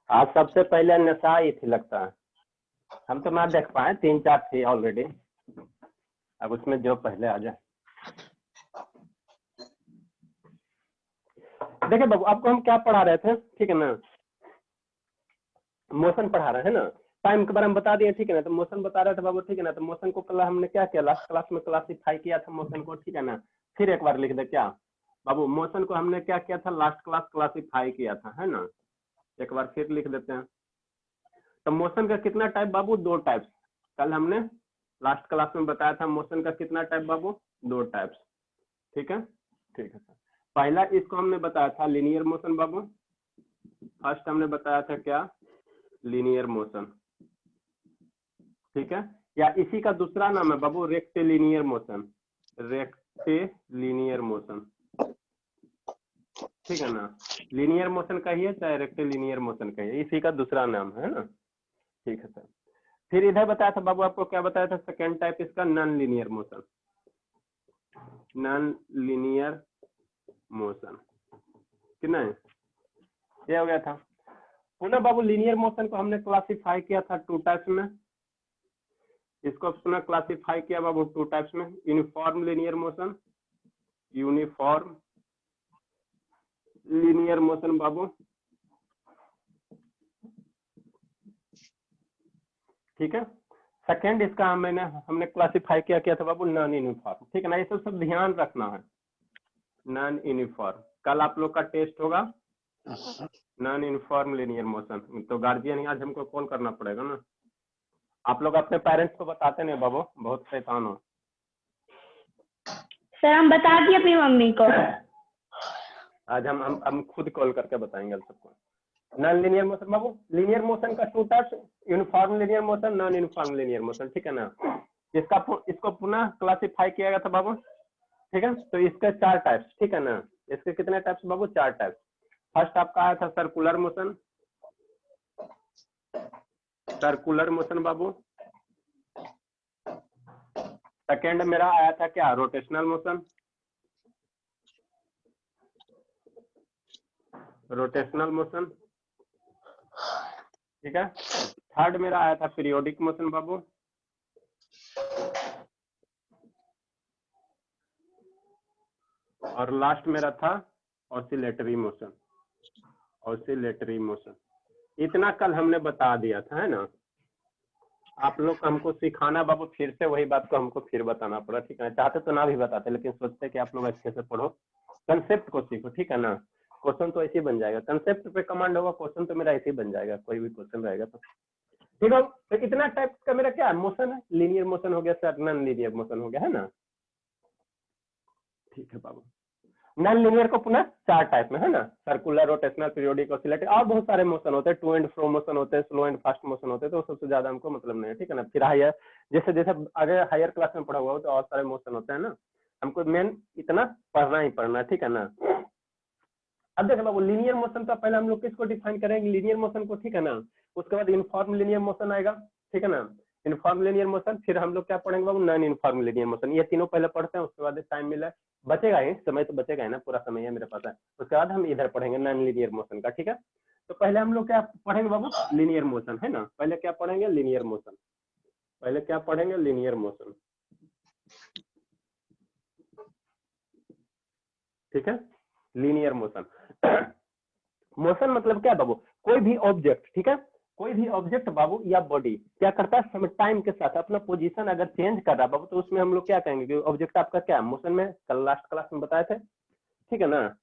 आज सबसे पहले नशा ही थी लगता है, हम तो ना देख पाए, 3-4 थी ऑलरेडी। अब उसमें जो पहले आ जाए। देखिए बाबू, आपको हम क्या पढ़ा रहे थे, ठीक है ना, मोशन पढ़ा रहे हैं ना, टाइम के बारे में बता दिए, ठीक है ना। तो मोशन बता रहे थे बाबू, ठीक है ना। तो मोशन को कल हमने क्या किया, लास्ट क्लास में क्लासिफाई किया था मोशन को, ठीक है ना। फिर एक बार लिख दे क्या बाबू, मोशन को हमने क्या किया था, लास्ट क्लास क्लासिफाई किया था, है ना। एक बार फिर लिख देते हैं। तो मोशन का कितना टाइप बाबू, 2 टाइप्स। कल हमने लास्ट क्लास में बताया था मोशन का कितना टाइप बाबू, 2 टाइप्स, ठीक है। ठीक है सर। पहला इसको हमने बताया था लीनियर मोशन बाबू, फर्स्ट हमने बताया था क्या, लीनियर मोशन, ठीक है। या इसी का दूसरा नाम है बाबू रेक्टिलिनियर मोशन, रेक्टिलिनियर मोशन, ठीक है ना। लीनियर मोशन कहिए चाहे रेक्टिलिनियर मोशन कहिए, इसी का दूसरा नाम है ना, ठीक है सर। फिर इधर बताया था बाबू, आपको क्या बताया था, सेकेंड टाइप इसका non linear motion, non linear motion, कितना है, ये हो गया था। पुनः बाबू लीनियर मोशन को हमने क्लासिफाई किया था 2 टाइप्स में, इसको पुनः क्लासिफाई किया बाबू 2 टाइप्स में, uniform linear motion, uniform linear motion बाबू, ठीक है। सेकेंड इसका हमने क्लासिफाई किया था बाबू नॉन यूनिफॉर्म, ठीक है ना। ये सब ध्यान रखना है, नॉन यूनिफॉर्म। कल आप लोग का टेस्ट होगा नॉन यूनिफॉर्म लीनियर मोशन, तो गार्जियन आज हमको कॉल करना पड़ेगा ना। आप लोग अपने पेरेंट्स को बताते नहीं बाबू, बहुत शैतान हो। सर हम बता दिए अपनी मम्मी को। आज हम खुद कॉल करके बताएंगे सबको। नॉन लीनियर मोशन बाबू, लीनियर मोशन का 2 types, uniform linear motion, non uniform linear motion, ठीक है ना। इसको पुनः क्लासिफाई किया गया था बाबू, ठीक है। तो इसके 4 टाइप्स, ठीक है ना। इसके कितने टाइप्स बाबू, 4 टाइप्स। फर्स्ट आपका आया था सर्कुलर मोशन, सर्कुलर मोशन बाबू। सेकेंड मेरा आया था क्या, रोटेशनल मोशन, रोटेशनल मोशन, ठीक है। थर्ड मेरा आया था पीरियोडिक मोशन बाबू, और लास्ट मेरा था ऑसिलेटरी मोशन, ऑसिलेटरी मोशन। इतना कल हमने बता दिया था, है ना। आप लोग हमको सिखाना बाबू, फिर से वही बात को हमको फिर बताना पड़ा, ठीक है। चाहते तो ना भी बताते, लेकिन सोचते कि आप लोग अच्छे से पढ़ो, कंसेप्ट को सीखो, ठीक है ना। क्वेश्चन तो ऐसे ही बन जाएगा, कंसेप्ट पे कमांड होगा, क्वेश्चन तो मेरा ऐसे ही बन जाएगा, कोई भी क्वेश्चन रहेगा तो, ठीक है। तो इतना टाइप का मेरा क्या मोशन है, लीनियर मोशन हो गया सर, नॉन लीनियर मोशन हो गया, है ना। ठीक है बाबू। नॉन लीनियर को पुनः 4 टाइप में, है ना, सर्कुलर, रोटेशनल, पीरियोडिक, ऑसिलेटरी, और बहुत सारे मोशन होते हैं, टू एंड फ्रो मोशन होते हैं, स्लो एंड फास्ट मोशन होते हैं, तो सबसे ज्यादा हमको मतलब नहीं है, ठीक है ना। फिर हायर, जैसे जैसे आगे हायर क्लास में पढ़ा हुआ हो तो और सारे मोशन होते हैं ना, हमको मेन इतना पढ़ना ही पढ़ना, ठीक है ना। अब देखो बाबू, लीनियर मोशन का पहले हम लोग किसको डिफाइन करेंगे, लीनियर मोशन को, ठीक है ना। उसके बाद यूनिफॉर्म लीनियर मोशन आएगा, ठीक है ना, यूनिफॉर्म लीनियर मोशन। फिर हम लोग क्या पढ़ेंगे बाबू, नॉन यूनिफॉर्म लीनियर मोशन। ये तीनों पहले पढ़ते हैं, उसके बाद टाइम मिला बचेगा ही, समय तो बचेगा ही ना, पूरा समय है मेरे पास है। उसके बाद हम इधर पढ़ेंगे नॉन लीनियर मोशन का, ठीक है। तो पहले हम लोग क्या पढ़ेंगे बाबू, लीनियर मोशन, है ना। पहले क्या पढ़ेंगे, लीनियर मोशन, पहले क्या पढ़ेंगे, लीनियर मोशन, ठीक है। लीनियर मोशन मोशन मतलब क्या बाबू, कोई भी ऑब्जेक्ट, ठीक है, कोई भी ऑब्जेक्ट बाबू या बॉडी क्या करता है, समय टाइम के साथ अपना पोजीशन अगर चेंज कर रहा है बाबू, तो उसमें हम लोग क्या कहेंगे कि ऑब्जेक्ट आपका क्या मोशन में, कल लास्ट क्लास में बताए थे, ठीक है ना।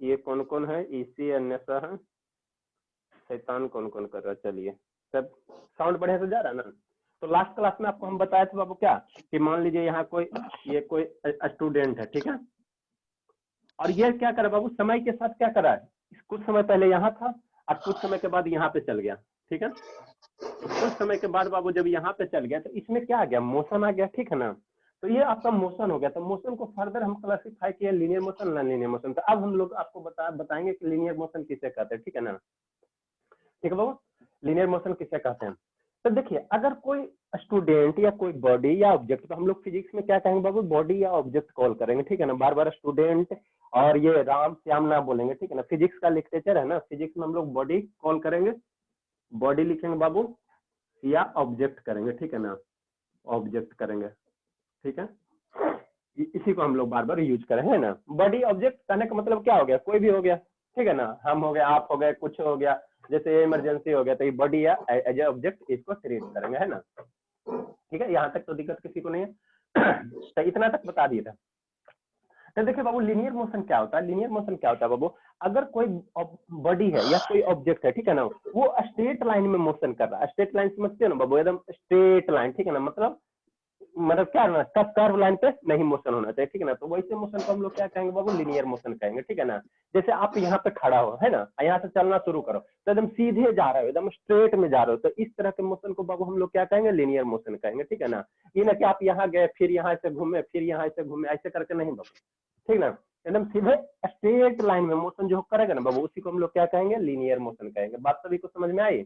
ये कौन कौन है, ईसी अन्यसा है, शैतान कौन कौन कर रहा है, चलिए सब साउंड बढ़िया से जा रहा है ना। तो लास्ट क्लास में आपको हम बताए थे बाबू क्या, कि मान लीजिए यहाँ कोई, ये कोई स्टूडेंट है, ठीक है, और ये क्या करे बाबू, समय के साथ क्या करा है, कुछ समय पहले यहाँ था और कुछ समय के बाद यहाँ पे चल गया, ठीक है। तो कुछ समय के बाद बाबू जब यहाँ पे चल गया तो इसमें क्या आ गया, मोशन आ गया, ठीक है ना। तो ये आपका मोशन हो गया। तो मोशन को फर्दर हम क्लासिफाई किए linear motion, non linear motion. तो अब हम लोग आपको बताएंगे कि लीनियर मोशन किसे कहते हैं, ठीक है ना। ठीक है बाबू, लीनियर मोशन किसे कहते हैं। तो देखिए अगर कोई स्टूडेंट या कोई बॉडी या ऑब्जेक्ट, तो हम लोग फिजिक्स में क्या कहेंगे बाबू, बॉडी या ऑब्जेक्ट कॉल करेंगे, ठीक है ना। बार बार स्टूडेंट और ये राम श्याम ना बोलेंगे, ठीक है ना। फिजिक्स का लिटरेचर है ना, फिजिक्स में हम लोग बॉडी कॉल करेंगे, बॉडी लिखेंगे बाबू, या ऑब्जेक्ट करेंगे, ठीक है ना, ऑब्जेक्ट करेंगे, ठीक है। इसी को हम लोग बार बार यूज करें, है ना। बॉडी ऑब्जेक्ट कहने का मतलब क्या हो गया, कोई भी हो गया, ठीक है ना। हम हो गए, आप हो गए, कुछ हो गया, जैसे इमरजेंसी हो गया तो ये बॉडी या एज ए ऑब्जेक्ट इसको ट्रीट करेंगे, है ना। ठीक है, यहाँ तक तो दिक्कत किसी को नहीं है। तो इतना तक बता दिया था। तो देखिए बाबू लीनियर मोशन क्या होता है, लीनियर मोशन क्या होता है बाबू, अगर कोई बॉडी है या कोई ऑब्जेक्ट है, ठीक है ना, वो स्ट्रेट लाइन में मोशन कर रहा है, स्ट्रेट लाइन समझते हो ना बाबू, एकदम स्ट्रेट लाइन, ठीक है ना, मतलब क्या ना, कर्व लाइन पे नहीं मोशन होना चाहिए, ठीक है ना। तो वैसे मोशन को हम लोग क्या कहेंगे बाबू, लीनियर मोशन कहेंगे, ठीक है ना। जैसे आप यहाँ पे खड़ा हो, है ना, यहाँ से चलना शुरू करो तो एकदम सीधे जा रहे हो, एकदम स्ट्रेट में जा रहे हो, तो इस तरह के मोशन को बाबू हम लोग क्या कहेंगे, लीनियर मोशन कहेंगे, ठीक है ना। ये ना कि आप यहाँ गए फिर यहाँ से घूमे फिर यहाँ से घूमे, ऐसे करके नहीं बाबू, ठीक ना। एकदम सीधे स्ट्रेट लाइन में मोशन जो करेगा ना बाबू, उसी को हम लोग क्या कहेंगे, लीनियर मोशन कहेंगे। बात सभी को समझ में आई।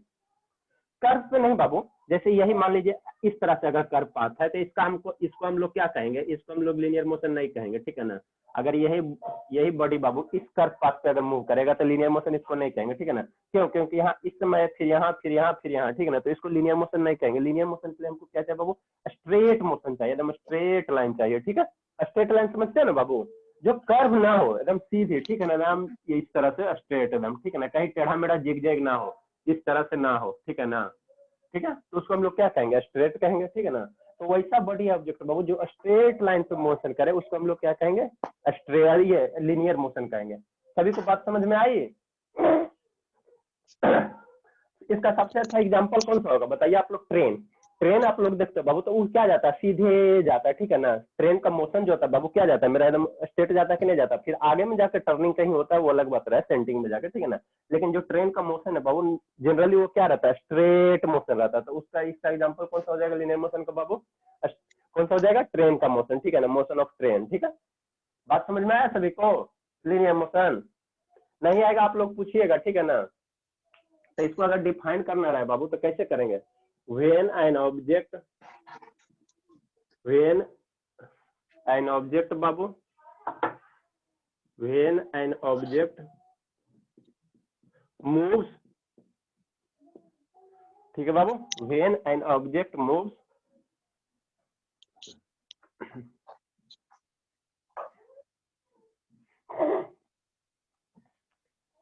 कर्व पे नहीं बाबू, जैसे यही मान लीजिए इस तरह से अगर कर्व पाथ है तो इसको हम लोग क्या कहेंगे, इसको हम लोग लीनियर मोशन नहीं कहेंगे, ठीक है ना। अगर यही बॉडी बाबू इस कर्व पाथ पे अगर मूव करेगा तो लीनियर मोशन इसको नहीं कहेंगे, ठीक है ना। क्यों, क्योंकि यहाँ इस समय फिर यहाँ फिर यहाँ फिर यहाँ, ठीक है ना, तो इसको लीनियर मोशन नहीं कहेंगे। लीनियर मोशन के लिए हमको क्या चाहिए बाबू, स्ट्रेट मोशन चाहिए, एकदम स्ट्रेट लाइन चाहिए, ठीक है। स्ट्रेट लाइन समझते हैं ना बाबू, जो कर्व ना हो, एकदम सीधी, ठीक है ना, एकदम इस तरह से स्ट्रेट एकदम, ठीक है ना, कहीं टेढ़ा मेढ़ा जिग जैग ना हो, इस तरह से ना हो, ठीक है ना। ठीक है, तो उसको हम लोग क्या कहेंगे, स्ट्रेट कहेंगे, ठीक है ना। तो वैसा बॉडी ऑब्जेक्ट बाबू जो स्ट्रेट लाइन पे मोशन करे उसको हम लोग क्या कहेंगे, स्ट्रेट, ये लीनियर मोशन कहेंगे। सभी को बात समझ में आई। इसका सबसे अच्छा एग्जांपल कौन सा होगा बताइए आप लोग, ट्रेन। ट्रेन आप लोग देखते हो बाबू, तो वो क्या जाता है, सीधे जाता है, ठीक है ना। ट्रेन का मोशन जो होता है बाबू क्या जाता है, मेरा एकदम स्ट्रेट जाता है कि नहीं जाता, फिर आगे में जाकर टर्निंग कहीं होता है, वो अलग बात रहा है, सेंटिंग में जाकर, ठीक है ना। लेकिन जो ट्रेन का मोशन है बाबू, जनरली वो क्या रहता है, स्ट्रेट मोशन रहता है। तो इसका एग्जाम्पल कौन सा हो जाएगा लीनियर मोशन का बाबू, कौन सा हो जाएगा, ट्रेन का मोशन, ठीक है ना, मोशन ऑफ ट्रेन, ठीक है। बात समझ में आया सभी को, लीनियर मोशन। नहीं आएगा आप लोग पूछिएगा, ठीक है ना। तो इसको अगर डिफाइन करना रहा है बाबू तो कैसे करेंगे, when an object Babu, when an object moves, ठीक है बाबू, when an object moves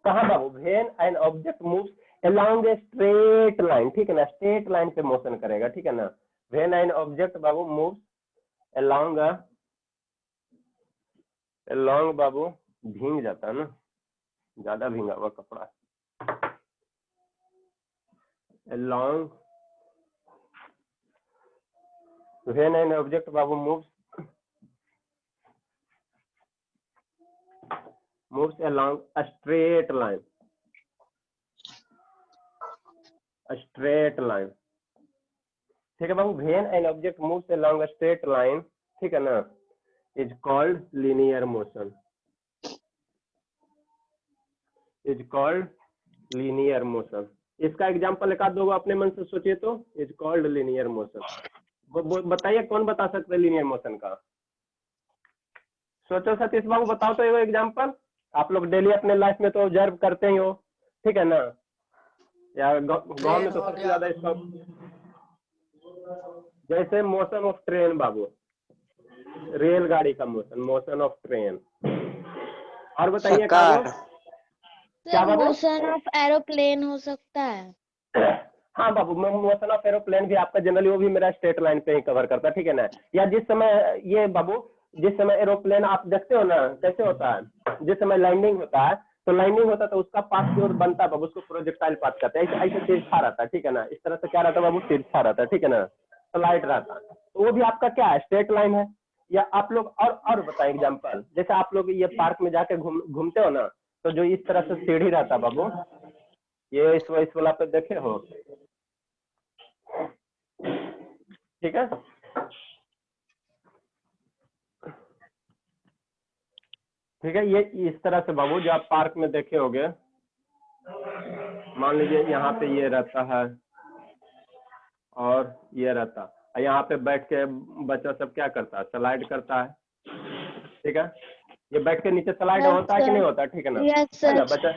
कहाँ बाबू, when an object moves along a straight line, ठीक है ना, स्ट्रेट लाइन पे मोशन करेगा, ठीक है ना। when an object Babu moves along बाबू, भींग जाता है ना, ज्यादा भींगा हुआ कपड़ा, along, when an object Babu moves along a straight line, ठीक है बाबू, when an object moves along a straight line, ठीक है ना, is called linear motion, इसका एग्जांपल एक आध दो अपने मन से सोचिए तो, इज कॉल्ड लीनियर मोशन। बताइए कौन बता सकते हैं लीनियर मोशन का, सोचो सतीश बाबू, बताओ तो एग्जांपल। आप लोग डेली अपने लाइफ में तो ऑब्जर्व करते ही हो, ठीक है ना, या गांव में तो सबसे ज्यादा इसका, जैसे मोशन ऑफ ट्रेन बाबू, रेलगाड़ी का मोशन ऑफ ट्रेन। और बताइए क्या मोशन ऑफ एरोप्लेन हो सकता है। हाँ बाबू, मोशन ऑफ एरोप्लेन भी आपका जनरली वो भी मेरा स्ट्रेट लाइन पे ही कवर करता है, ठीक है ना। या जिस समय ये बाबू, जिस समय एरोप्लेन आप देखते हो ना कैसे होता है, जिस समय लैंडिंग होता है तो उसका पाथ जो बनता है बाबू, उसको प्रोजेक्टाइल पाथ कहते हैं। ऐसे तिरछा रहता है, ठीक है ना, इस तरह से क्या रहता है बाबू, तिरछा रहता है, ठीक है ना, स्लाइड रहता है। तो वो भी आपका क्या है, स्ट्रेट लाइन है। या आप लोग और बताएं एग्जाम्पल, जैसे आप लोग ये पार्क में जाके घूमते हो ना, तो जो इस तरह से सीढ़ी रहता है बाबू, ये इस वाला पे देखे हो, ठीक है, ठीक है, ये इस तरह से बाबू जो आप पार्क में देखे होंगे, मान लीजिए यहाँ पे ये रहता है, और ये रहता, यहाँ पे बैठ के बच्चा सब क्या करता है, स्लाइड करता है, ठीक है। ये बैठ के नीचे स्लाइड Yes, होता है कि sir. नहीं होता, ठीक है ना, Yes, है ना sir. बच्चा।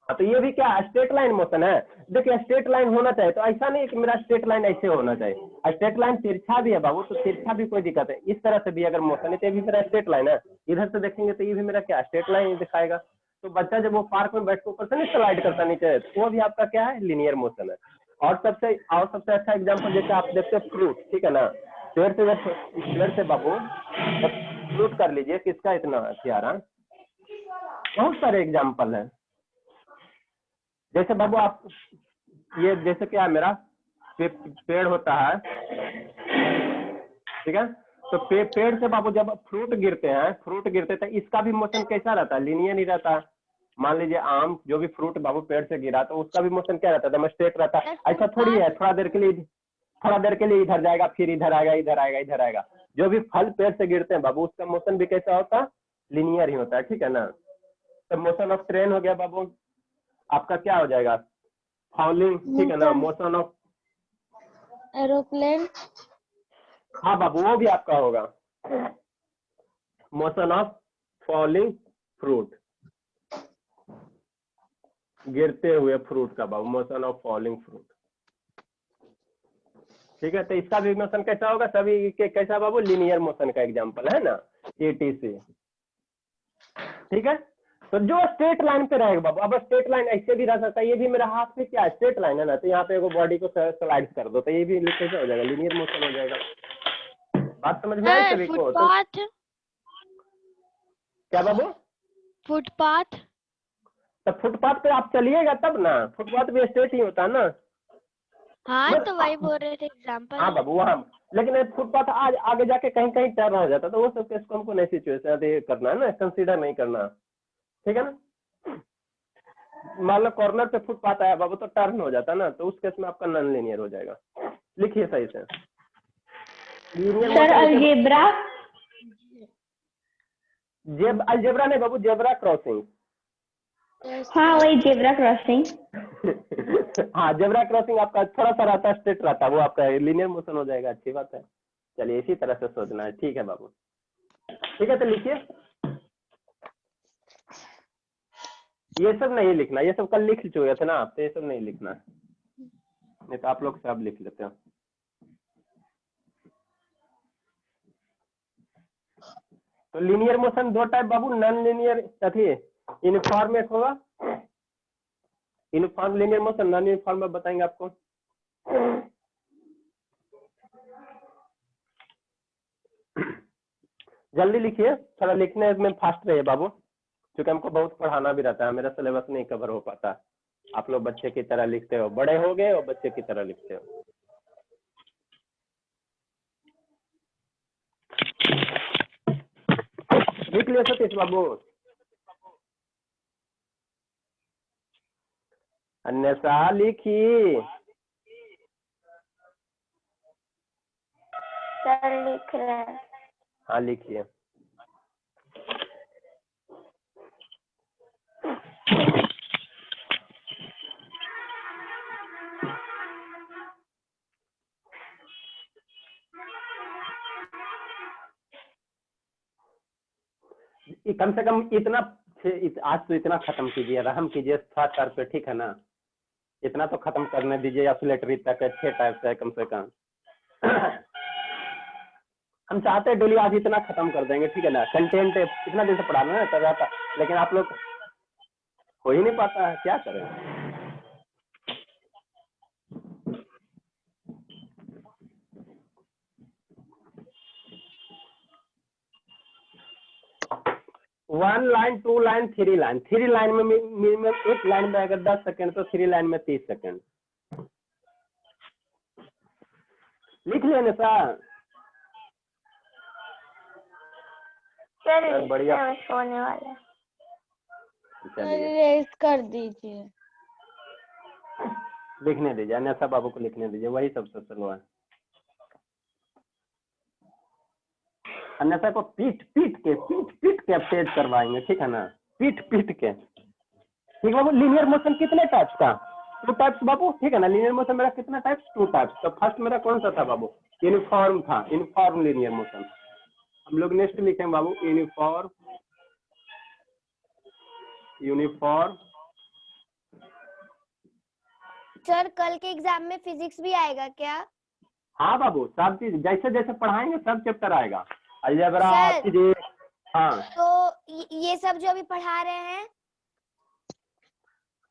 हाँ, तो ये भी क्या स्ट्रेट लाइन मोशन है। देखिए स्ट्रेट लाइन होना चाहिए, तो ऐसा नहीं है कि मेरा स्ट्रेट लाइन ऐसे होना चाहिए, स्ट्रेट लाइन तिरछा भी है बाबू, तो तिरछा भी कोई दिक्कत है, इस तरह से भी अगर मोशन है तो ये भी मेरा स्ट्रेट लाइन है। इधर से देखेंगे तो ये भी मेरा क्या स्ट्रेट लाइन दिखाएगा। तो बच्चा जब वो पार्क में बैठ के ऊपर से नहीं स्लाइड करता नीचे, तो वो भी आपका क्या है, लीनियर मोशन है। और सबसे अच्छा एग्जाम्पल जैसे आप देखते हैं फ्रूट, ठीक है ना, पेड़ से बाबू फ्रूट कर लीजिए, किसका इतना हथियार, बहुत सारे एग्जाम्पल है। जैसे बाबू आप ये जैसे क्या है, मेरा पेड़ होता है, ठीक है। तो पेड़ से बाबू जब फ्रूट गिरते हैं तो इसका भी मोशन कैसा रहता है, लीनियर ही रहता है। मान लीजिए आम, जो भी फ्रूट बाबू पेड़ से गिरा तो उसका भी मोशन क्या रहता है, स्ट्रेट रहता है। ऐसा थोड़ी है थोड़ा देर के लिए इधर जाएगा, फिर इधर आएगा, इधर आएगा। जो भी फल पेड़ से गिरते हैं बाबू, उसका मोशन भी कैसा होता है, लीनियर ही होता है, ठीक है ना। तो मोशन ऑफ ट्रेन हो गया बाबू, आपका क्या हो जाएगा, फॉलिंग, ठीक है ना। मोशन ऑफ एरोप्लेन, हाँ बाबू वो भी आपका होगा, मोशन ऑफ फॉलिंग फ्रूट, गिरते हुए फ्रूट का बाबू, मोशन ऑफ फॉलिंग फ्रूट, ठीक है। तो इसका भी मोशन कैसा होगा, सभी के कैसा बाबू, लीनियर मोशन का एग्जांपल है ना, ETC, ठीक है। तो जो स्ट्रेट लाइन पे रहेगा बाबू, अब स्ट्रेट लाइन ऐसे भी रह सकता है, ये भी मेरा हाथ में क्या स्ट्रेट लाइन है ना, तो यहाँ पे एगो बॉडी को स्लाइड कर दो, तो ये भी कैसे हो जाएगा, लीनियर मोशन हो जाएगा। बात समझ में आई सभी को? तो फुटपाथ, क्या बाबू, फुटपाथ, तो फुटपाथ पे आप चलिएगा तब ना, फुटपाथ भी स्ट्रेट ही होता है ना। हाँ तो वही बोल रहे थे एग्जाम्पल। हाँ बाबू वहाँ, लेकिन फुटपाथ आज आगे जाके कहीं कहीं टर्न हो जाता, तो वो सब केस को हमको नहीं सिचुएशन करना है ना, कंसीडर नहीं करना, ठीक है ना। मान लो कॉर्नर पे फुटपाथ आया बाबू, तो टर्न हो जाता ना, तो उस केस में आपका नॉन लीनियर हो जाएगा। लिखिए सही से, सर अलजेब्रा, अलजेब्रा नहीं बाबू, जेब्रा क्रॉसिंग। हाँ वही जेब्रा क्रॉसिंग। हाँ जेब्रा क्रॉसिंग आपका थोड़ा सा रहता है, स्ट्रेट रहता है, वो आपका लीनियर मोशन हो जाएगा, अच्छी बात है। चलिए इसी तरह से सोचना है, ठीक है बाबू, ठीक है। तो लिखिए, ये सब नहीं लिखना, ये सब कल लिख चुके थे ना आप, तो ये सब नहीं लिखना, नहीं तो आप लोग सब लिख लेते हो। तो लीनियर मोशन दो टाइप बाबू, नॉन लीनियर अथी यूनिफॉर्म एक होगा, uniform linear motion, non uniform में बताएंगे आपको। जल्दी लिखिए, थोड़ा लिखने में फास्ट रहिए बाबू, क्योंकि हमको बहुत पढ़ाना भी रहता है, मेरा सिलेबस नहीं कवर हो पाता। आप लोग बच्चे की तरह लिखते हो, बड़े हो गए और बच्चे की तरह लिखते हो। लिख लिया सतीश बाबू, अन्यथा लिखी, सर लिख रहे हैं। हाँ लिखिए। कम से कम इतना आज तो इतना खत्म कीजिए, रहम कीजिए 7 टाइप पे, ठीक है ना, इतना तो खत्म करने दीजिए, ऑसिलेटरी तक 6 टाइप से कम से कम। हम चाहते हैं डेली आज इतना खत्म कर देंगे, ठीक है ना। कंटेंट इतना दिन से पढ़ाना है कर रहा था, लेकिन आप लोग हो ही नहीं पाता है, क्या करें। One line, 2 line, 3 line, 3 line में मिनिमम, एक लाइन में अगर 10 सेकंड तो 3 लाइन में 30 सेकंड। लिख लेने सर, बढ़िया सोने वाला। रेस कर दीजिए, लिखने दीजिए, अन्यथा बाबू को लिखने दीजिए, वही सबसे स्लो है। अन्यथा को पीट के अब तेज करवाएंगे, ठीक है ना, पीट के। ठीक है बाबू, लीनियर मोशन कितने टाइप्स का, टू टाइप्स बाबू, ठीक है ना। लीनियर मोशन मेरा कितना टाइप्स, टू टाइप्स। तो फर्स्ट मेरा कौन सा था बाबू, यूनिफॉर्म था, यूनिफॉर्म लीनियर मोशन। हम लोग नेक्स्ट लिखेंगे बाबू यूनिफॉर्म, यूनिफॉर्म। सर कल के एग्जाम में फिजिक्स भी आएगा क्या? हाँ बाबू, सब चीज जैसे जैसे पढ़ाएंगे सब चैप्टर आएगा, अलजेब्रा, सर, फिजिक्स। हाँ, तो ये सब जो अभी पढ़ा रहे हैं,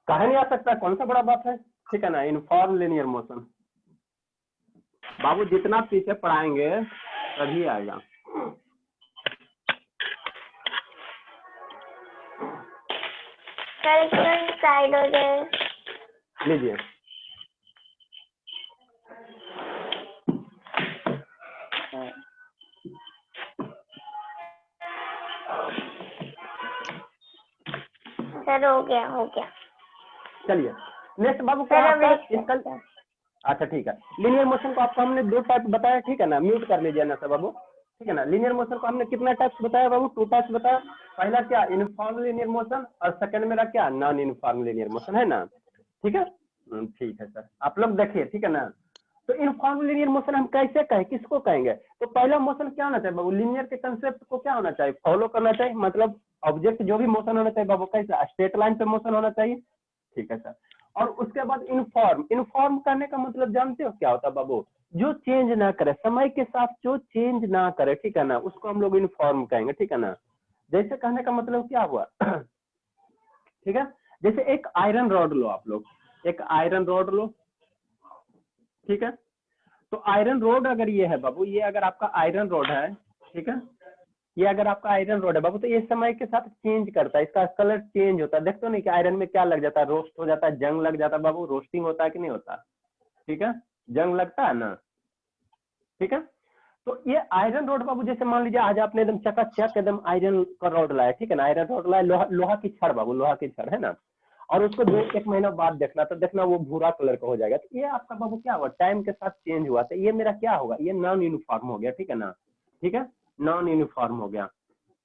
कहा नहीं आ सकता, कौन सा बड़ा बात है, ठीक है ना। यूनिफॉर्म लीनियर मोशन बाबू जितना पीछे पढ़ाएंगे तभी आएगा। सर इसका साइड हो जाए। लीजिए, सर हो गया, हो गया। चलिए नेक्स्ट बाबू क्या सर आपका अभी इसका। अच्छा ठीक है, लीनियर मोशन को आपको हमने दो टाइप बताया, ठीक है ना। म्यूट कर लीजिए ना सब बाबू, ठीक है ना। लीनियर मोशन को हमने कितना टाइप्स बताया बाबू, टू टाइप्स बताया। पहला क्या, यूनिफॉर्म लीनियर मोशन, और सेकंड मेरा क्या, नॉन यूनिफॉर्म लीनियर मोशन, है ना। ठीक है, ठीक है सर, आप लोग देखिए, ठीक है ना। तो यूनिफॉर्म लीनियर मोशन हम कैसे कहें, किसको कहेंगे। तो पहला मोशन क्या होना चाहिए बाबू, लीनियर के कंसेप्ट को क्या होना चाहिए, फॉलो करना चाहिए। मतलब ऑब्जेक्ट जो भी मोशन होना चाहिए बाबू, कैसा, स्ट्रेट लाइन पे मोशन होना चाहिए, ठीक है सर। और उसके बाद इनफॉर्म, इनफॉर्म करने का मतलब जानते हो क्या होता है बाबू, जो चेंज ना करे, समय के साथ जो चेंज ना करे, ठीक है ना, उसको हम लोग इनफॉर्म कहेंगे, ठीक है ना। जैसे कहने का मतलब क्या हुआ ठीक है, जैसे एक आयरन रॉड लो आप लोग, एक आयरन रॉड लो, ठीक है। तो आयरन रॉड अगर ये है बाबू, ये अगर आपका आयरन रॉड है, ठीक है, ये अगर आपका आयरन रॉड है बाबू, तो ये समय के साथ चेंज करता है, इसका कलर चेंज होता है। देखते हो नहीं कि आयरन में क्या लग जाता है, रोस्ट हो जाता है, जंग लग जाता है बाबू, रोस्टिंग होता है कि नहीं होता, ठीक है, जंग लगता है ना, ठीक है। तो ये आयरन रॉड बाबू, जैसे मान लीजिए आज आपने एकदम चकाचक एकदम आयरन का रॉड लाया, ठीक है ना, आयरन रॉड लाया, लोहा की छड़ बाबू, लोहा की छड़, है ना। और उसको 2-1 महीना बाद देखना, तो देखना वो भूरा कलर का हो जाएगा। तो ये आपका बाबू क्या हुआ, टाइम के साथ चेंज हुआ, तो ये मेरा क्या होगा, ये नॉन यूनिफॉर्म हो गया, ठीक है ना, ठीक है, नॉन यूनिफॉर्म हो गया।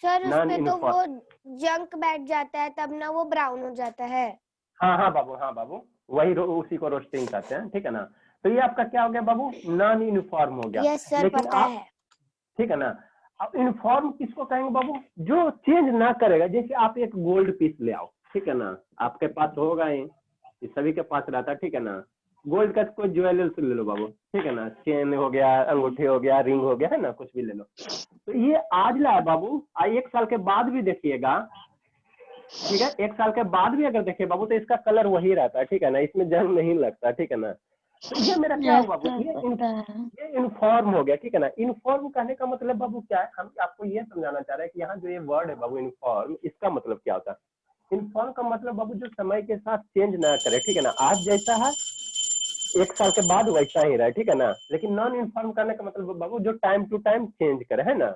सर उस नॉन पे तो यूनिफॉर्म, वो जंक बैठ जाता है, तब ना वो ब्राउन हो जाता है। हाँ हाँ बाबू, हाँ बाबू, वही उसी को रोस्टिंग कहते हैं, ठीक है ना। तो ये आपका क्या हो गया बाबू, नॉन यूनिफॉर्म हो गया। यस सर, लेकिन पता आप, है। ठीक है ना, अब यूनिफॉर्म किसको कहेंगे बाबू, जो चेंज ना करेगा। जैसे आप एक गोल्ड पीस ले आओ, ठीक है ना, आपके पास होगा ही, ये सभी के पास रहता है, ठीक है ना। गोल्ड का कोई ज्वेलर्स ले लो बाबू, ठीक है ना, चेन हो गया, अंगूठी हो गया, रिंग हो गया, है ना, कुछ भी ले लो। तो ये आज लाया बाबू, 1 साल के बाद भी देखिएगा, ठीक है, 1 साल के बाद भी अगर देखिए बाबू, तो इसका कलर वही रहता है, ठीक है ना, इसमें जंग नहीं लगता, ठीक है ना। तो ये मेरा क्या हुआ बाबू, ये इनफॉर्म हो गया, ठीक है ना। इनफॉर्म कहने का मतलब बाबू क्या है, हम आपको ये समझाना चाह रहे हैं कि यहाँ जो ये वर्ड है बाबू इनफॉर्म, इसका मतलब क्या होता है। इनफॉर्म का मतलब बाबू जो समय के साथ चेंज ना करे, ठीक है ना, आज जैसा है 1 साल के बाद वैसा ही रहे, ठीक है ना। लेकिन नॉन इन्फॉर्म करने का मतलब बाबू जो टाइम टू टाइम चेंज करे, है ना,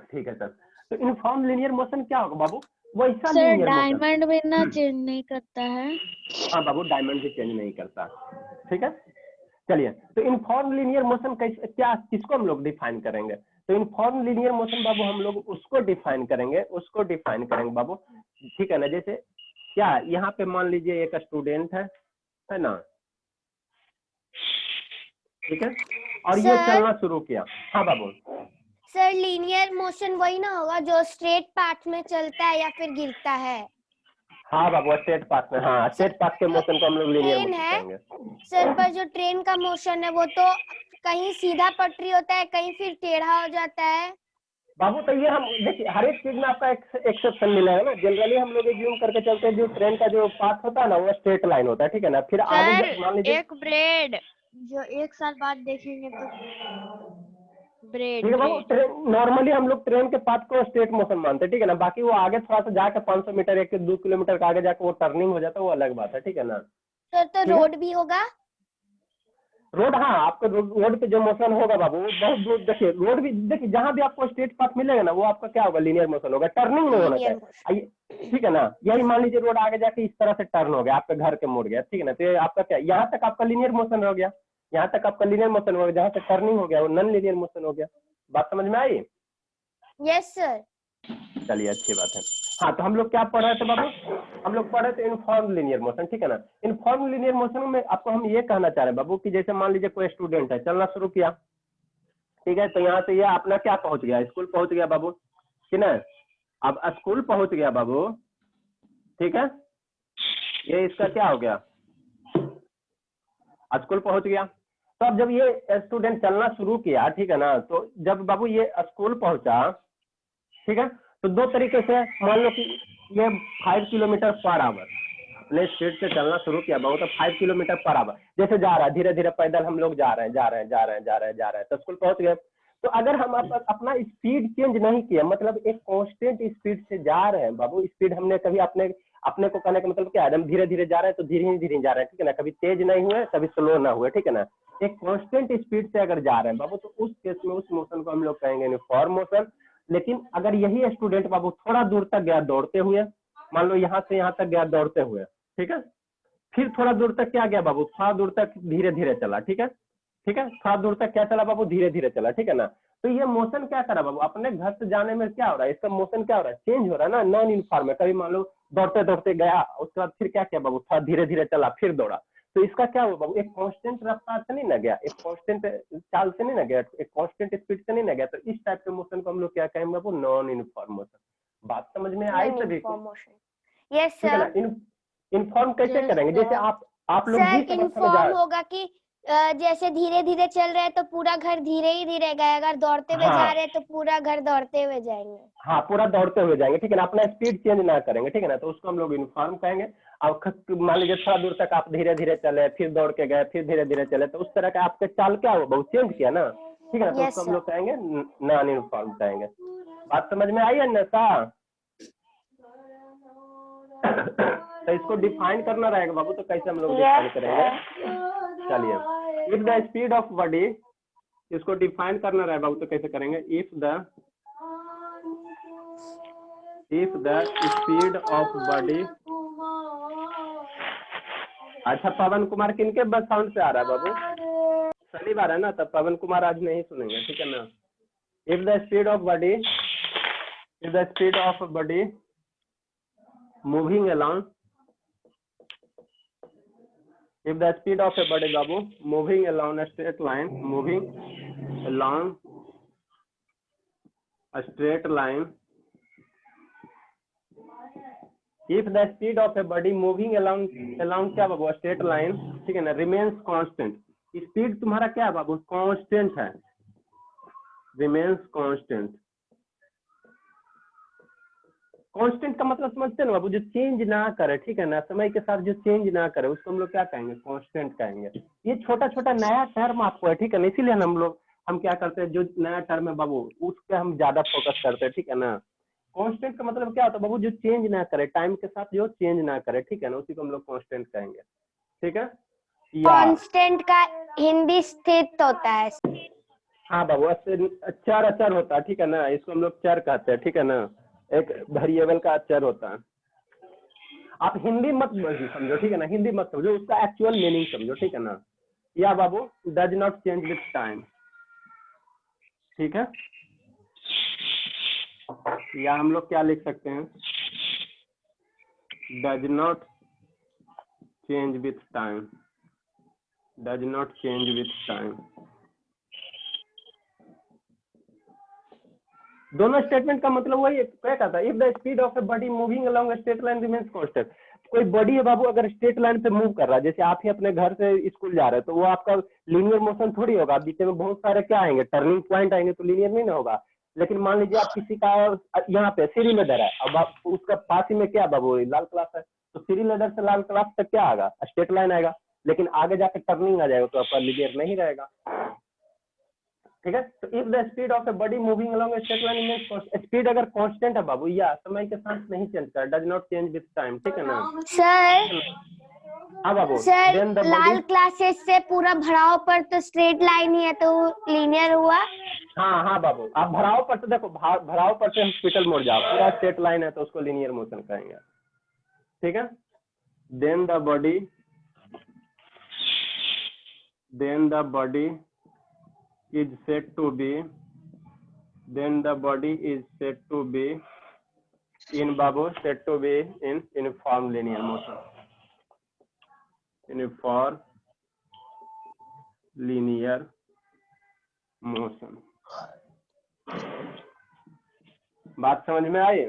ठीक है सर। तो इनफॉर्म लीनियर मोशन क्या होगा बाबू, वैसा सर लीनियर मोशन। डायमंड भी ना चेंज नहीं करता है। हाँ बाबू, डायमंड भी चेंज नहीं करता, ठीक है। चलिए, तो इनफॉर्म लीनियर मोशन कैसे, क्या, किसको हम लोग डिफाइन करेंगे। तो इनफॉर्म लीनियर मोशन बाबू हम लोग उसको डिफाइन करेंगे, बाबू, ठीक है ना। जैसे क्या, यहाँ पे मान लीजिए एक स्टूडेंट है ना, ठीक है, और ये सर, चलना शुरू किया। हाँ बाबू, सर लीनियर मोशन वही ना होगा जो स्ट्रेट पाथ में चलता है या फिर गिरता है। हाँ बाबू, स्ट्रेट पाथ में, हाँ स्ट्रेट पाथ के जो मोशन को हम लोग लीनियर ट्रेन मोशन है कहेंगे। सर, पर जो ट्रेन का मोशन है वो तो कहीं सीधा पटरी होता है, कहीं फिर टेढ़ा हो जाता है। बाबू तो ये हम देखिए, हर एक चीज में आपका एक्सेप्शन मिलेगा ना। जनरली हम लोग एज्यूम करके चलते हैं जो ट्रेन का जो पाथ होता है ना, वो स्ट्रेट लाइन होता है, ठीक है ना। फिर आगे सर मान लीजिए, एक ब्रेड जो 1 साल बाद देखेंगे तो ब्रेड ठीक है बाबू, नॉर्मली हम लोग ट्रेन के पाथ को स्ट्रेट मोशन मानते हैं, ठीक है ना। बाकी वो आगे थोड़ा सा जाकर 500 मीटर 1-2 किलोमीटर का आगे जाकर वो टर्निंग हो जाता है, वो अलग बात है, ठीक है ना। सर तो ठीक है? रोड भी होगा। रोड, हाँ, आपको रोड पे जो मोशन होगा बाबू, वो बहुत दूर, देखिए रोड भी, देखिए जहां भी आपको स्ट्रेट पाथ मिलेगा ना, वो आपका क्या होगा, लीनियर मोशन होगा, टर्निंग नहीं होना लीनियर चाहिए, ठीक है ना। यही मान लीजिए रोड आगे जाके इस तरह से टर्न हो गया, आपके घर के मुड़ गया, ठीक है ना, तो ये आपका क्या, यहाँ तक आपका लीनियर मोशन हो गया, यहाँ तक आपका लीनियर मोशन हो गया, जहाँ से टर्निंग हो गया वो नॉन लीनियर मोशन हो गया। बात समझ में आई। Yes sir. चलिए अच्छी बात है। हाँ, तो हम लोग क्या पढ़ रहे थे बाबू? हम लोग पढ़ रहे थे इनफॉर्म लीनियर मोशन, ठीक है ना। इनफॉर्म लीनियर मोशन में आपको हम ये कहना चाह रहे हैं बाबू कि जैसे मान लीजिए कोई स्टूडेंट है, चलना शुरू किया, ठीक है, तो यहाँ से ये अपना क्या पहुंच गया, स्कूल पहुंच गया बाबू, कि ना। अब स्कूल पहुंच गया बाबू, ठीक है, ये इसका क्या हो गया, स्कूल पहुंच गया। तो अब जब ये स्टूडेंट चलना शुरू किया, ठीक है ना, तो जब बाबू ये स्कूल पहुंचा, ठीक है, तो दो तरीके से मान लो कि ये 5 किलोमीटर पर आवर अपने स्पीड से चलना शुरू किया बाबू, तो 5 किलोमीटर पर आवर जैसे जा रहा है, धीरे धीरे पैदल हम लोग जा रहे हैं, तो स्कूल पहुंच गए। तो अगर हम अपना स्पीड चेंज नहीं किया, मतलब एक कांस्टेंट स्पीड से जा रहे हैं बाबू, स्पीड हमने कभी अपने अपने को कहने का मतलब क्या है, हम धीरे धीरे जा रहे हैं तो धीरे धीरे जा रहे हैं, ठीक है ना, कभी तेज नहीं हुए कभी स्लो ना हुए, ठीक है ना। एक कांस्टेंट स्पीड से अगर जा रहे हैं बाबू, तो उस केस में उस मोशन को हम लोग कहेंगे यूनिफॉर्म मोशन। लेकिन अगर यही स्टूडेंट बाबू थोड़ा दूर तक गया दौड़ते हुए, मान लो यहाँ से यहाँ तक गया दौड़ते हुए, ठीक है, फिर थोड़ा दूर तक क्या गया बाबू, थोड़ा दूर तक धीरे धीरे चला, ठीक है, ठीक है, थोड़ा दूर तक क्या चला बाबू, धीरे धीरे चला, ठीक है ना। तो ये मोशन क्या करा बाबू, अपने घर से जाने में क्या हो रहा है, इसका मोशन क्या हो रहा है, चेंज हो रहा है ना, नॉन यूनिफॉर्म है। कभी मान लो दौड़ते दौड़ते गया, उसके बाद फिर क्या किया बाबू, थोड़ा धीरे धीरे चला, फिर दौड़ा, तो इसका क्या हुआ बाबू, एक कांस्टेंट रफ्तार से नहीं ना गया, एक कांस्टेंट चाल से नहीं ना गया, एक कांस्टेंट स्पीड से नहीं ना गया। तो इस टाइप के मोशन को हम लोग क्या कहेंगे बाबू, नॉन यूनिफॉर्म मोशन। बात समझ में आई सभी को? यस ठीक है ना। सर। इन्फॉर्म कैसे Yes, करेंगे, जैसे sir. आप लोग सर जिस अवस्था में जा इन्फॉर्म रहे, होगा कि जैसे धीरे धीरे चल रहे हैं तो पूरा घर धीरे ही धीरे गए, अगर दौड़ते हुए जा हाँ रहे हैं तो पूरा घर दौड़ते हुए जाएंगे। हाँ, पूरा दौड़ते हुए जाएंगे, ठीक है ना, अपना स्पीड चेंज ना करेंगे, ठीक है ना, तो उसको हम लोग यूनिफॉर्म कहेंगे। अब मान लीजिए थोड़ा दूर तक आप धीरे धीरे चले, फिर दौड़ के गए, फिर धीरे धीरे चले, तो उस तरह का आपका चाल क्या हुआ, बहुत चेंज किया ना, ठीक है ना, तो Yes, उसको हम sir. लोग कहेंगे नॉन यूनिफॉर्म कहेंगे। बात समझ में आई है ना सा? तो इसको डिफाइन करना रहेगा बाबू, तो कैसे हम लोग डिफाइन Yes, करेंगे? sir. चलिए, if the speed of body, इसको डिफाइन करना रहेगा बाबू, तो कैसे करेंगे, if the speed of body. अच्छा, पवन कुमार किनके बस साउंड से आ रहा है बाबू? शनिवार है ना, तब पवन कुमार आज नहीं सुनेंगे, ठीक है ना। If the speed of body moving along, if the speed of a body babu moving along a straight line, if the speed of a body moving along क्या बाबू, स्ट्रेट लाइन, ठीक है ना, रिमेन्स कांस्टेंट, स्पीड तुम्हारा क्या है बाबू, constant है, remains constant. Constant का मतलब समझते हैं ना बाबू, जो चेंज ना करे, ठीक है ना, समय के साथ जो चेंज ना करे, उसको हम लोग क्या कहेंगे, कांस्टेंट कहेंगे। ये छोटा छोटा नया टर्म आपको है, ठीक है ना, इसीलिए हम क्या करते हैं, जो नया टर्म है बाबू उस पर हम ज्यादा फोकस करते हैं, ठीक है ना। कांस्टेंट का मतलब क्या होता है बाबू, जो चेंज ना करे, टाइम के साथ जो चेंज ना करे, ठीक है ना, उसी को हम लोग कांस्टेंट कहेंगे, ठीक है। कांस्टेंट का हिंदी स्थित होता है। हाँ बाबू, चर अचर होता है, ठीक है ना, इसको हम लोग चर कहते हैं, ठीक है ना, एक वेरिएबल का चर होता है। आप हिंदी मत समझो, ठीक है ना, हिंदी मत समझो, उसका एक्चुअल मीनिंग समझो, ठीक है ना। या बाबू, does not change with time, ठीक है। या हम लोग क्या लिख सकते हैं, does not change with time, does not change with time. दोनों स्टेटमेंट का मतलब वही क्या कहता है, if the speed of a body moving along a straight line remains constant. कोई बॉडी है बाबू अगर स्ट्रेट लाइन पे मूव कर रहा है, जैसे आप ही अपने घर से स्कूल जा रहे हैं, तो वो आपका लीनियर मोशन थोड़ी होगा, बीच में बहुत सारे क्या आएंगे, टर्निंग पॉइंट आएंगे, तो लीनियर नहीं ना होगा। लेकिन मान लीजिए आप किसी का यहाँ पे सीढ़ी लेदर है, अब आप उसका पास ही में क्या बाबू, लाल क्लास है, तो सीढ़ी लेदर से लाल क्लास तक क्या आएगा, स्ट्रेट लाइन आएगा, लेकिन आगे जाकर टर्निंग आ जाएगा, तो आपका लीनियर नहीं रहेगा, ठीक है। तो if the speed of a body moving along a straight line means, speed अगर कांस्टेंट है बाबू, या समय के साथ नहीं चेंज कर, does not change with time, ठीक है ना। सर हाँ बाबू, सर देन द लाल बॉडी, क्लासेस से पूरा भराव पर तो स्ट्रेट लाइन ही है, तो लीनियर हुआ। हाँ बाबू, आप भराव पर से देखो, भराव पर से हॉस्पिटल मोड़ जाओ, पूरा स्ट्रेट लाइन है, तो उसको लीनियर मोशन कहेंगे, ठीक है। Then the body is said to be in बाबू set to be in uniform linear motion, uniform linear motion. बात समझ में आई?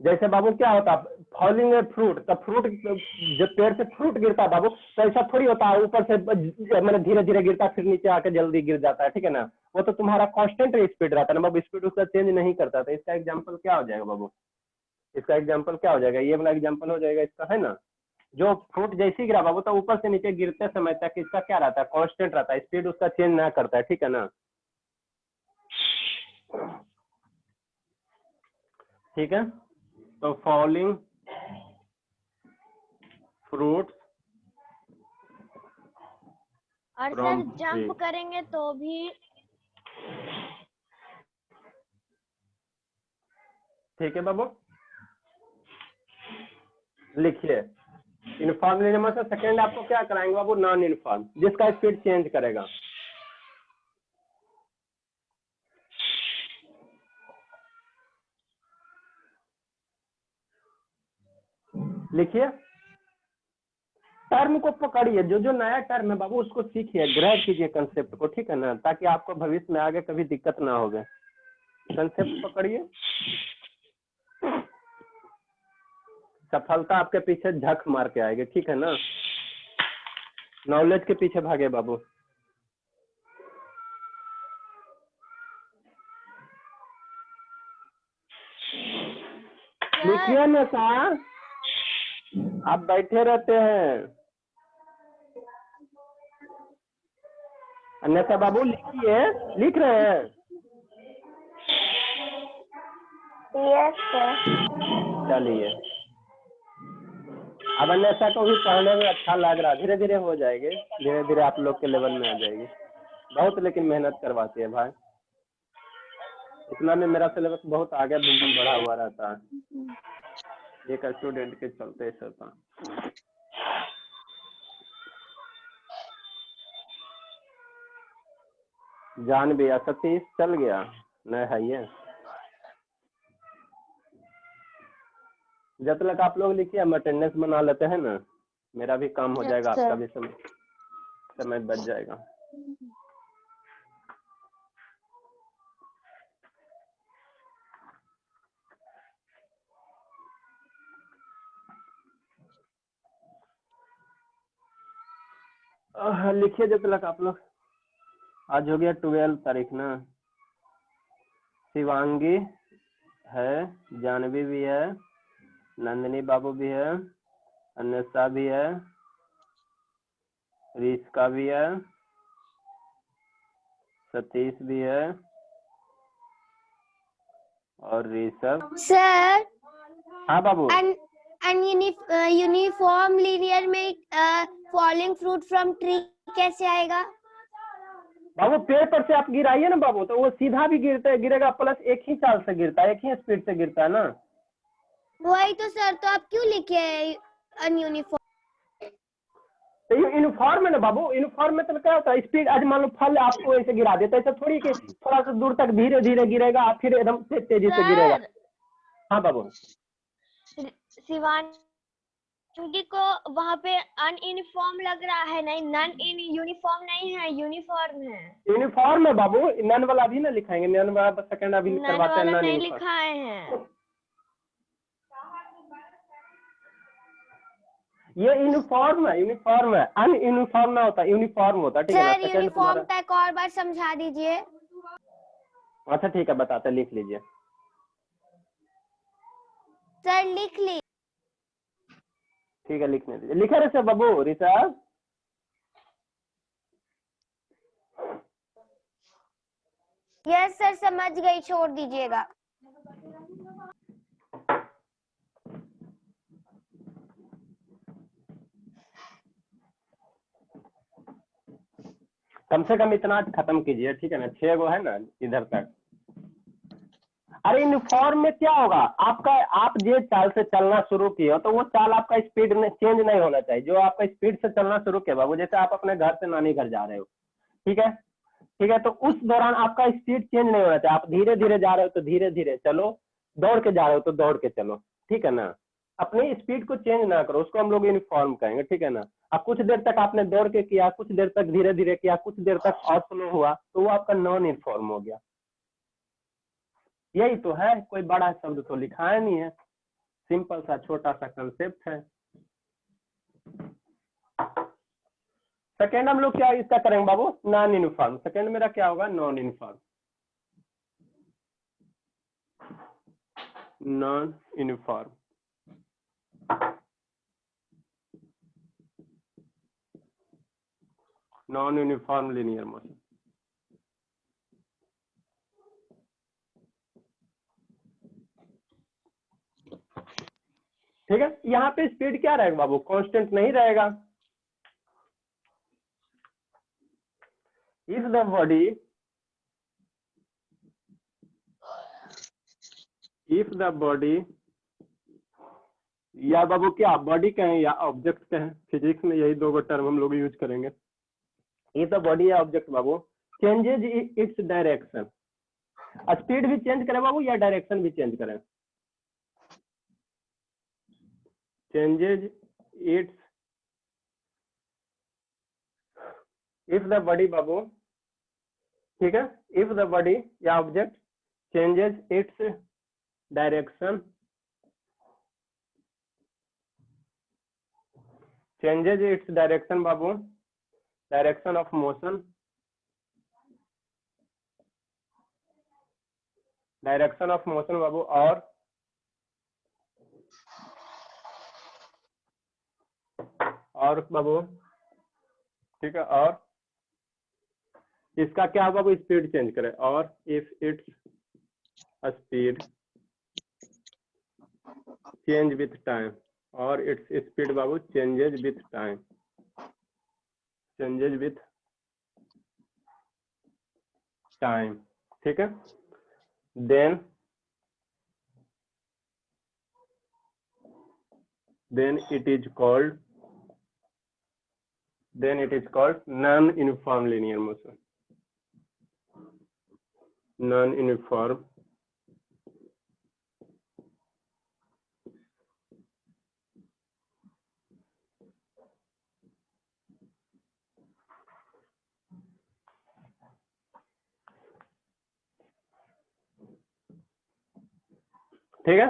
जैसे बाबू क्या होता, फॉलिंग ए फ्रूट, तो फ्रूट जब पेड़ से फ्रूट गिरता है बाबू, तो ऐसा थोड़ी होता है ऊपर से मैंने धीरे धीरे गिरता फिर नीचे आके जल्दी गिर जाता है, ठीक है ना। वो तो तुम्हारा कांस्टेंट स्पीड रहता है ना बाबू, स्पीड उसका चेंज नहीं करता। तो इसका एग्जांपल क्या हो जाएगा बाबू, इसका एग्जांपल क्या हो जाएगा, ये वाला एग्जांपल हो जाएगा इसका, है ना। जो फ्रूट जैसे गिरा बाबू, तो ऊपर से नीचे गिरते समय तक इसका क्या रहता है, कांस्टेंट रहता है, स्पीड उसका चेंज ना करता है, ठीक है ना। ठीक है, तो फॉलिंग फ्रूट और सर From जंप tree. करेंगे तो भी ठीक है बाबू, लिखिए यूनिफॉर्म लीनियर मोशन। सेकेंड आपको क्या कराएंगे बाबू, नॉन यूनिफॉर्म, जिसका स्पीड चेंज करेगा। लिखिए, टर्म को पकड़िए, जो जो नया टर्म है बाबू उसको सीखिए, ग्रैब कीजिए कंसेप्ट को, ठीक है ना, ताकि आपको भविष्य में आगे कभी दिक्कत ना होगा। कंसेप्ट पकड़िए, सफलता आपके पीछे झक मार के आएगी, ठीक है ना। नॉलेज के पीछे भागे बाबू। लिखिए ना सर, आप बैठे रहते हैं। अन्यथा बाबू लिखिए, लिख रहे हैं। Yes sir. चलिए, अब अन्यथा को भी पढ़ने में अच्छा लग रहा, धीरे धीरे हो जाएगी, धीरे धीरे आप लोग के लेवल में आ जाएगी। बहुत लेकिन मेहनत करवाती है भाई, इतना में मेरा सिलेबस बहुत आगे बढ़ा हुआ रहता है, एक स्टूडेंट के चलते ऐसा था। जान भी सतीश चल गया नहीं है ये, जब तक आप लोग लिखिए हम अटेंडेंस बना लेते हैं ना, मेरा भी काम हो जाएगा, आपका भी समय बच जाएगा। लिखिए जब तक आप लोग। आज हो गया 12 तारीख ना, शिवांगी है, जानवी भी है, नंदिनी बाबू भी है, अन्वेषा भी है, रिस्का भी है, सतीश भी है और ऋषभ। सर हाँ बाबू, यूनिफॉर्म लीनियर में फॉलिंग फ्रूट फ्रॉम ट्री कैसे आएगा? बाबू पेड़ पर से आप गिराइए ना बाबू, तो वो सीधा भी गिरेगा, प्लस एक ही चाल से गिरता है, एक ही स्पीड से गिरता है ना। वही तो सर, तो आप क्यों लिखे अनयूनिफॉर्म? तो यूनिफॉर्म है ना बाबू, यूनिफॉर्म में तो क्या होता है, स्पीड। आज मान लो फल आपको ऐसे गिरा देता है, ऐसा थोड़ी कि थोड़ा सा दूर तक धीरे धीरे गिरेगा, फिर एकदम तेजी से गिरेगा। हाँ बाबू, शिवांगी को वहाँ पे अनयूनिफॉर्म लग रहा है, नहीं नॉन यूनिफॉर्म नहीं है, यूनिफॉर्म है। यूनिफॉर्म है बाबू, नन वाला भी ना लिखाएंगे, नन वाला सेकंड अभी नन करवाते हैं, वाला नन नहीं यूनिफॉर्म लिखाए हैं। ये यूनिफॉर्म है, यूनिफॉर्म है, अन यूनिफॉर्म ना होता, यूनिफॉर्म होता, ठीक है ना। सर सेकंड यूनिफॉर्म तुम्हारा, का एक और बार समझा दीजिए। अच्छा ठीक है बताते, लिख लीजिए। सर लिख ली। ठीक है लिखने दीजिए, लिखे रहे बाबू ऋषभ। यस सर समझ गई, छोड़ दीजिएगा। कम से कम इतना खत्म कीजिए, ठीक है ना, 6 गो है ना इधर तक। अरे यूनिफॉर्म में क्या होगा आपका, आप जिस चाल से चलना शुरू किए हो तो वो चाल आपका स्पीड में चेंज नहीं होना चाहिए। जो आपका स्पीड से चलना शुरू किया बाबू, जैसे आप अपने घर से नानी घर जा रहे हो, ठीक है, ठीक है, तो उस दौरान आपका स्पीड चेंज नहीं होना चाहिए। आप धीरे धीरे जा रहे हो तो धीरे धीरे चलो, दौड़ के जा रहे हो तो दौड़ के चलो, ठीक है ना। अपनी स्पीड को चेंज ना करो, उसको हम लोग यूनिफॉर्म कहेंगे, ठीक है ना। अब कुछ देर तक आपने दौड़ के किया, कुछ देर तक धीरे धीरे किया, कुछ देर तक और स्लो हुआ, तो वो आपका नॉन यूनिफॉर्म हो गया। यही तो है, कोई बड़ा शब्द तो लिखा है नहीं है, सिंपल सा छोटा सा कंसेप्ट है। सेकेंड हम लोग क्या इसका करेंगे बाबू, नॉन यूनिफॉर्म। सेकेंड मेरा क्या होगा, non uniform. Non uniform, non uniform linear motion. ठीक है, यहाँ पे स्पीड क्या रहेगा बाबू, कांस्टेंट नहीं रहेगा। If the body, if the body, या बाबू क्या बॉडी कहें या ऑब्जेक्ट कहें, फिजिक्स में यही दो टर्म हम लोग यूज करेंगे। इफ द बॉडी या ऑब्जेक्ट बाबू चेंजेज इट्स डायरेक्शन, स्पीड भी चेंज करें बाबू या डायरेक्शन भी चेंज करें, changes its, if the body बाबू, ठीक है, if the body या object changes its direction, changes its direction Babu, direction of motion, direction of motion बाबू, और बाबू, ठीक है, और इसका क्या बाबू, स्पीड चेंज करे, और if its speed change with time, और इट्स स्पीड बाबू changes with time, changes with time, ठीक है, then it is called, then it is called non-uniform linear motion, non-uniform ठीक है,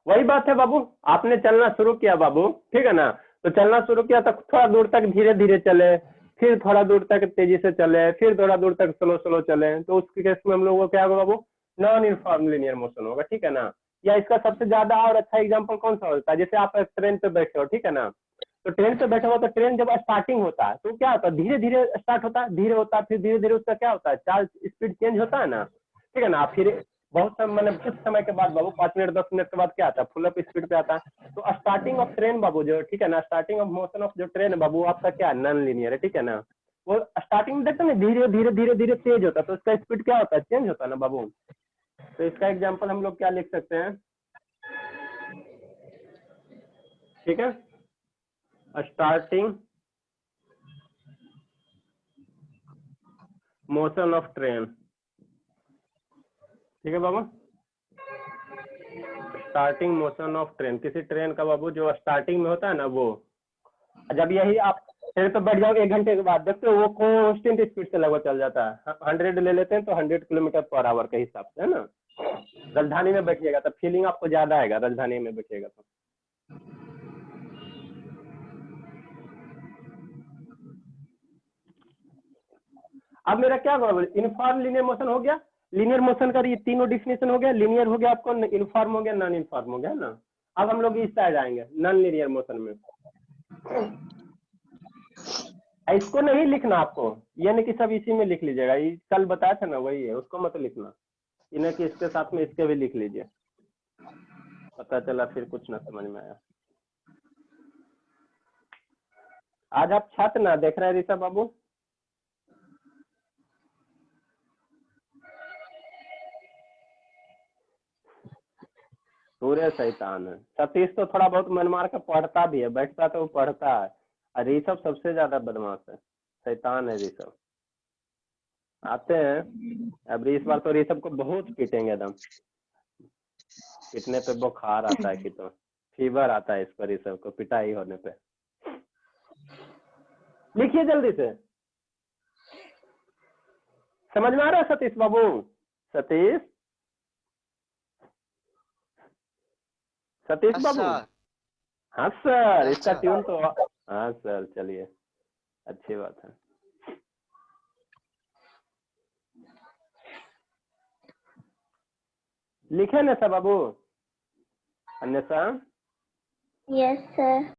वही बात है बाबू, आपने चलना शुरू किया बाबू, ठीक है ना, तो चलना शुरू किया तो थोड़ा दूर तक धीरे धीरे चले, फिर थोड़ा दूर तक तेजी से चले, फिर थोड़ा दूर तक स्लो स्लो चले, तो उस केस में हम लोग को क्या होगा बाबू, नॉन यूनिफॉर्म लीनियर मोशन होगा, ठीक है ना। या इसका सबसे ज्यादा और अच्छा एग्जांपल कौन सा होता है, जैसे आप ट्रेन पे बैठे हो, ठीक है ना, तो ट्रेन पे बैठे हो तो ट्रेन जब स्टार्टिंग होता है तो क्या होता है, धीरे धीरे स्टार्ट होता है, धीरे होता है, फिर धीरे धीरे उसका क्या होता है, चार्ज स्पीड चेंज होता है ना, ठीक है ना। फिर बहुत समय, मतलब कुछ समय के बाद बाबू 5 मिनट 10 मिनट के बाद क्या आता है, फुल अप स्पीड पे आता है। तो स्टार्टिंग ऑफ ट्रेन बाबू जो, ठीक है ना, स्टार्टिंग ऑफ मोशन ऑफ जो ट्रेन है बाबू आपका क्या नॉन लीनियर है, ठीक है ना। वो स्टार्टिंग में देखते हैं धीरे धीरे धीरे धीरे तेज होता है, तो इसका स्पीड क्या होता है, चेंज होता है ना बाबू। तो इसका एग्जाम्पल हम लोग क्या लिख सकते हैं, ठीक है, स्टार्टिंग मोशन ऑफ ट्रेन, ठीक है बाबू, स्टार्टिंग मोशन ऑफ ट्रेन, किसी ट्रेन का बाबू जो स्टार्टिंग में होता है ना, वो जब यही आप ट्रेन पे बैठ जाओ 1 घंटे के बाद देखते हो वो कांस्टेंट स्पीड से लगभग चल जाता है, 100 ले लेते हैं तो 100 किलोमीटर पर आवर के हिसाब से, है ना। राजधानी में बैठिएगा तो फीलिंग आपको ज्यादा आएगा, राजधानी में बैठिएगा तो। अब मेरा क्या होगा, यूनिफॉर्म लीनियर मोशन हो गया, लीनियर मोशन का ये तीनों डिफिनेशन हो गया, लीनियर हो गया आपको, यूनिफॉर्म हो गया, नॉन यूनिफॉर्म हो गया, है ना। अब हम लोग इस साइड आएंगे नॉन लीनियर मोशन में। इसको नहीं लिखना आपको, यानी कि सब इसी में लिख लीजिएगा, ये कल बताया था ना वही है, उसको मत लिखना, इन्हें कि इसके साथ में इसके भी लिख लीजिए, पता चला फिर कुछ ना समझ में आया। आज आप छात्र ना देख रहे हैं ऋषभ बाबू, पूरे शैतान है। सतीश तो थोड़ा बहुत मन मार कर पढ़ता भी है, बैठता तो पढ़ता है, और ऋषभ सबसे ज्यादा बदमाश है, शैतान है ऋषभ। आते हैं। अब इस बार तो ऋषभ को बहुत पीटेंगे एकदम, पीटने पे बुखार आता है कि तो फीवर आता है इस पर ऋषभ को पिटाई होने पे। लिखिए जल्दी से। समझ में आ रहा है सतीश बाबू? सतीश, सतीश बाबू। हाँ सर, इसका ट्यून तो, हाँ सर चलिए, अच्छी बात है। लिखे अन्यसा बाबू? अन्यसा? Yes, sir.